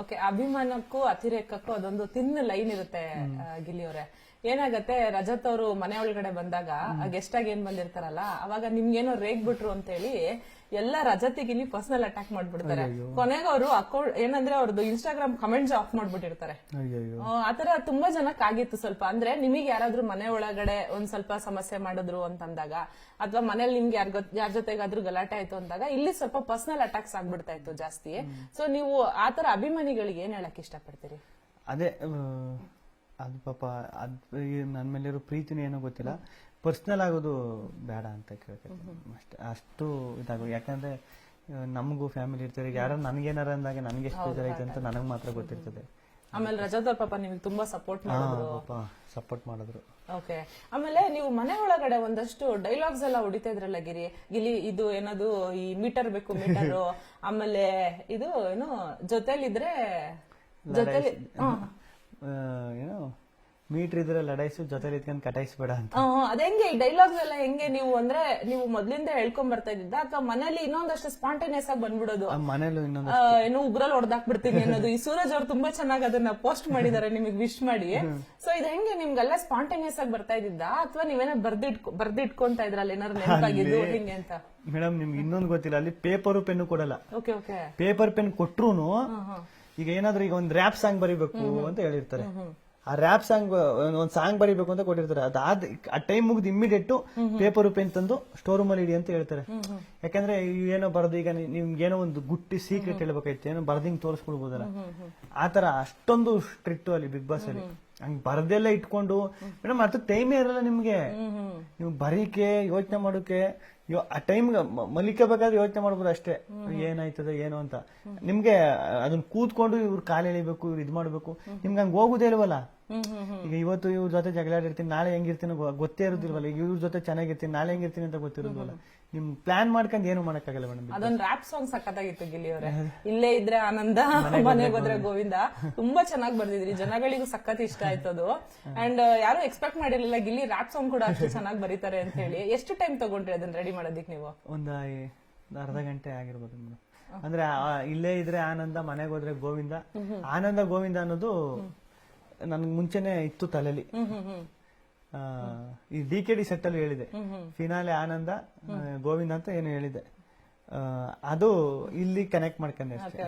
Okay, ಅಭಿಮಾನಕ್ಕೂ ಅತಿರೇಕಕ್ಕೂ ಅದೊಂದು ತಿನ್ನ line ಇರುತ್ತೆ ಗಿಲ್ಲಿ ಅವರೇ. ಏನಾಗತ್ತೆ, ರಜತ್ ಅವರು ಮನೆ ಒಳಗಡೆ ಬಂದಾಗ ಗೆಸ್ಟ್ ಆಗಿ ಏನ್ ಬಂದಿರ್ತಾರಲ್ಲ, ಅವಾಗ ನಿಮ್ಗೇನೋ ರೇಗ್ ಬಿಟ್ರು ಅಂತ ಹೇಳಿ ಎಲ್ಲ ರಜತಿಗಿಲ್ಲಿ ಪರ್ಸನಲ್ ಅಟ್ಯಾಕ್ ಮಾಡ್ಬಿಡ್ತಾರೆ. ಕೊನೆಗೆ ಅವರು ಅಕೌಂಟ್ ಏನಂದ್ರೆ ಅವ್ರದ್ದು ಇನ್ಸ್ಟಾಗ್ರಾಮ್ ಕಮೆಂಟ್ಸ್ ಆಫ್ ಮಾಡ್ಬಿಟ್ಟಿರ್ತಾರೆ. ಆತರ ತುಂಬಾ ಜನಕ್ಕೆ ಆಗಿತ್ತು ಸ್ವಲ್ಪ. ಅಂದ್ರೆ ನಿಮಗೆ ಯಾರಾದ್ರೂ ಮನೆ ಒಳಗಡೆ ಒಂದ್ ಸ್ವಲ್ಪ ಸಮಸ್ಯೆ ಮಾಡಿದ್ರು ಅಂತಂದಾಗ, ಅಥವಾ ಮನೇಲಿ ನಿಮ್ಗೆ ಯಾರ ಜೊತೆಗಾದ್ರೂ ಗಲಾಟೆ ಆಯ್ತು ಅಂದಾಗ ಇಲ್ಲಿ ಸ್ವಲ್ಪ ಪರ್ಸನಲ್ ಅಟ್ಯಾಕ್ಸ್ ಆಗ್ಬಿಡ್ತಾ ಇತ್ತು ಜಾಸ್ತಿ. ಸೊ ನೀವು ಆತರ ಅಭಿಮಾನಿಗಳಿಗೆ ಏನ್ ಹೇಳಕ್ ಇಷ್ಟಪಡ್ತೀರಿ? ಅದೇ ಅದು ಪಾಪ ನನ್ನ ಮೇಲಿರೋ ಪ್ರೀತಿನೂ ಏನೋ ಗೊತ್ತಿಲ್ಲ, ಪರ್ಸನಲ್ ಆಗೋದು ಬೇಡ ಅಂತ ಕೇಳ್ತೀನಿ ಅಷ್ಟು ಇದಾಗೋ. ಯಾಕಂದ್ರೆ ನಮಗೂ ಫ್ಯಾಮಿಲಿ ಇರ್ತಾರೆ, ಯಾರು ನನ್ಗೇನಾರ ಅಂದಾಗ ನನ್ಗೆ ಎಷ್ಟು ಬೇಜಾರೈತೆ ಅಂತ ನನಗ್ ಮಾತ್ರ ಗೊತ್ತಿರ್ತದೆ. ಆಮೇಲೆ ರಜತ್ ಅವ್ರ ಪಾಪ ನಿಮ್ಗೆ ತುಂಬಾ ಸಪೋರ್ಟ್ ಮಾಡಿದ್ರು. ಓಕೆ, ಆಮೇಲೆ ನೀವು ಮನೆ ಒಳಗಡೆ ಒಂದಷ್ಟು ಡೈಲಾಗ್ಸ್ ಎಲ್ಲ ಹೊಡಿತಾ ಇದ್ರಲ್ಲ ಗಿಲ್ಲಿ, ಇದು ಏನದು ಈ ಮೀಟರ್ ಬೇಕು ಮೀಟರ್, ಆಮೇಲೆ ಇದು ಏನು ಜೊತೆಲಿದ್ರೆ ಜೊತೆಲಿ ಏನೋ ಮೀಟರ್ ಇದ್ರೆ ಲಡಾಯಿಸು, ಜೊತೆಲಿ ಇದ್ಕೊಂಡು ಕಟಾಯಿಸ್ಬೇಡ ಅಂತ. ಅದೇಂಗೆ ಈ ಡೈಲಾಗ್ಸ್ ಎಲ್ಲ ಹೆಂಗೆ ನೀವು ಅಂದ್ರೆ ನೀವು ಮೊದ್ಲಿಂದ ಹೇಳ್ಕೊಂಡ್ ಬರ್ತಾ ಇದ್ದಿದ್ದ, ಅಥವಾ ಮನೇಲಿ ಇನ್ನೊಂದಷ್ಟು ಸ್ಪಾಂಟೇನಿಯಸ್ ಆಗಿ ಬಂದ್ಬಿಡೋದು? ಮನೇಲಿ ಏನೋ ಉಗ್ರಲ್ಲಿ ಹೊಡೆದಾಕ್ಬಿಡ್ತೀನಿ ಅನ್ನೋದು. ಈ ಸೂರಜ್ ಅವ್ರು ತುಂಬಾ ಚೆನ್ನಾಗಿ ಅದನ್ನ ಪೋಸ್ಟ್ ಮಾಡಿದ್ದಾರೆ ನಿಮಗೆ ವಿಶ್ ಮಾಡಿ. ಸೊ ಇದು ಹೆಂಗೆ ನಿಮ್ಗೆಲ್ಲ ಸ್ಪಾಂಟೇನಿಯಸ್ ಆಗಿ ಬರ್ತಾ ಇದ್ದಿದ್ದ, ಅಥವಾ ನೀವೇನೋ ಬರ್ದಿಟ್ಕೊಂತ ಇದ್ರಲ್ಲ ಏನಾದ್ರು ನೆನಪಾಗಿದ್ದು ಹೆಂಗೆ ಅಂತ? ಮೇಡಮ್ ನಿಮ್ಗೆ ಇನ್ನೊಂದು ಗೊತ್ತಿಲ್ಲ, ಅಲ್ಲಿ ಪೇಪರ್ ಪೆನ್ ಕೊಡಲ್ಲ. ಓಕೆ ಓಕೆ, ಪೇಪರ್ ಪೆನ್ ಕೊಟ್ರುನು ಈಗ ಏನಾದ್ರು ಈಗ ಒಂದ್ ರ್ಯಾಪ್ ಸಾಂಗ್ ಬರೀಬೇಕು ಅಂತ ಹೇಳಿರ್ತಾರೆ, ಆ ರ್ಯಾಪ್ ಸಾಂಗ್ ಒಂದ್ ಸಾಂಗ್ ಬರೀಬೇಕು ಅಂತ ಕೊಟ್ಟಿರ್ತಾರೆ. ಆ ಟೈಮ್ ಮುಗಿದು ಇಮಿಡಿಯೇಟ್ ಪೇಪರ್ ಪೆನ್ ತಂದು ಸ್ಟೋರ್ ರೂಮ್ ಅಲ್ಲಿ ಇಡಿ ಅಂತ ಹೇಳ್ತಾರೆ. ಯಾಕಂದ್ರೆ ಏನೋ ಬರದು, ಈಗ ನಿಮ್ಗೇನೋ ಒಂದು ಗುಟ್ಟಿ ಸೀಕ್ರೆಟ್ ಹೇಳ್ಬೇಕಾಯ್ತು, ಏನೋ ಬರ್ದಿಂಗ್ ತೋರಿಸ್ಕೊಳ್ಬೋದಲ್ಲ, ಆತರ ಅಷ್ಟೊಂದು ಸ್ಟ್ರಿಕ್ಟ್ ಅಲ್ಲಿ ಬಿಗ್ ಬಾಸ್ ಅಲ್ಲಿ. ಹಂಗ್ ಬರ್ದೆಲ್ಲ ಇಟ್ಕೊಂಡು ಮೇಡಮ್ ಅದು ಟೈಮೇ ಇರಲ್ಲ ನಿಮ್ಗೆ. ನೀವು ಬರೀಕೆ ಯೋಚನೆ ಮಾಡೋಕೆ ಆ ಟೈಮ್ ಮಲಿಕಬೇಕಾದ್ರೆ ಯೋಚನೆ ಮಾಡ್ಬೋದು ಅಷ್ಟೇ, ಏನಾಯ್ತದ ಏನು ಅಂತ. ನಿಮ್ಗೆ ಅದನ್ನ ಕೂತ್ಕೊಂಡು ಇವ್ರು ಕಾಲು ಎಳಿಬೇಕು, ಇವ್ರು ಇದ್ ಮಾಡ್ಬೇಕು, ನಿಮ್ಗೆ ಹಂಗ ಹೋಗುದೇ ಇಲ್ವಲ್ಲ. ಈಗ ಇವತ್ತು ಇವ್ರ ಜೊತೆ ಜಗಳಾಡಿರ್ತೀನಿ, ನಾಳೆ ಹೆಂಗಿರ್ತೀನಿ ಗೊತ್ತೇ ಇರೋದಿಲ್ವಲ್ಲ. ಈಗ ಇವ್ರ ಜೊತೆ ಚೆನ್ನಾಗಿರ್ತೀನಿ, ನಾಳೆ ಹೆಂಗಿರ್ತೀನಿ ಅಂತ ಗೊತ್ತಿರೋದಿಲ್ವಲ್ಲ. ನಿಮ್ ಪ್ಲಾನ್ ಮಾಡ್ಕೊಂಡು ಏನು ಮಾಡಕ್ಕಾಗಲ್ಲ ಮೇಡಮ್. ಅದೊಂದು ರ್ಯಾಪ್ ಸಾಂಗ್ ಸಖತ್ತಾಗಿತ್ತು ಗಿಲ್ಲಿ ಅವರೇ, ಇಲ್ಲೇ ಇದ್ರೆ ಆನಂದ ಮನೆಗೆ ಹೋದ್ರೆ ಗೋವಿಂದ. ತುಂಬಾ ಚೆನ್ನಾಗಿ ಬರ್ದಿದ್ರಿ, ಜನಗಳಿಗೂ ಸಖತ್ ಇಷ್ಟ ಆಯ್ತು ಅದು. ಅಂಡ್ ಯಾರು ಎಕ್ಸ್ಪೆಕ್ಟ್ ಮಾಡಿರ್ಲಿಲ್ಲ ಗಿಲ್ಲಿ ರ್ಯಾಪ್ ಸಾಂಗ್ ಕೂಡ ಅಷ್ಟು ಚೆನ್ನಾಗಿ ಬರೀತಾರೆ ಅಂತ ಹೇಳಿ. ಎಷ್ಟು ಟೈಮ್ ತಗೊಂಡ್ರಿ ಅದನ್ನ ರೆಡಿ ಮಾಡೋದಿಕ್ ನೀವು? ಒಂದ್ ಅರ್ಧ ಗಂಟೆ ಆಗಿರ್ಬೋದು ಮೇಡಮ್. ಅಂದ್ರೆ ಇಲ್ಲೇ ಇದ್ರೆ ಆನಂದ, ಮನೆಗೆ ಹೋದ್ರೆ ಗೋವಿಂದ. ಆನಂದ ಗೋವಿಂದ ಅನ್ನೋದು ನನ್ಗೆ ಮುಂಚೆನೆ ಇತ್ತು ತಲೆಲಿ. ಈ DKD ಸೆಟ್ ಅಲ್ಲಿ ಹೇಳಿದೆ, ಫಿನಾಲೆ ಆನಂದ ಗೋವಿಂದ ಅಂತ ಏನು ಹೇಳಿದೆ, ಅದು ಇಲ್ಲಿ ಕನೆಕ್ಟ್ ಮಾಡ್ಕೊಂಡೆ ಅಷ್ಟೇ.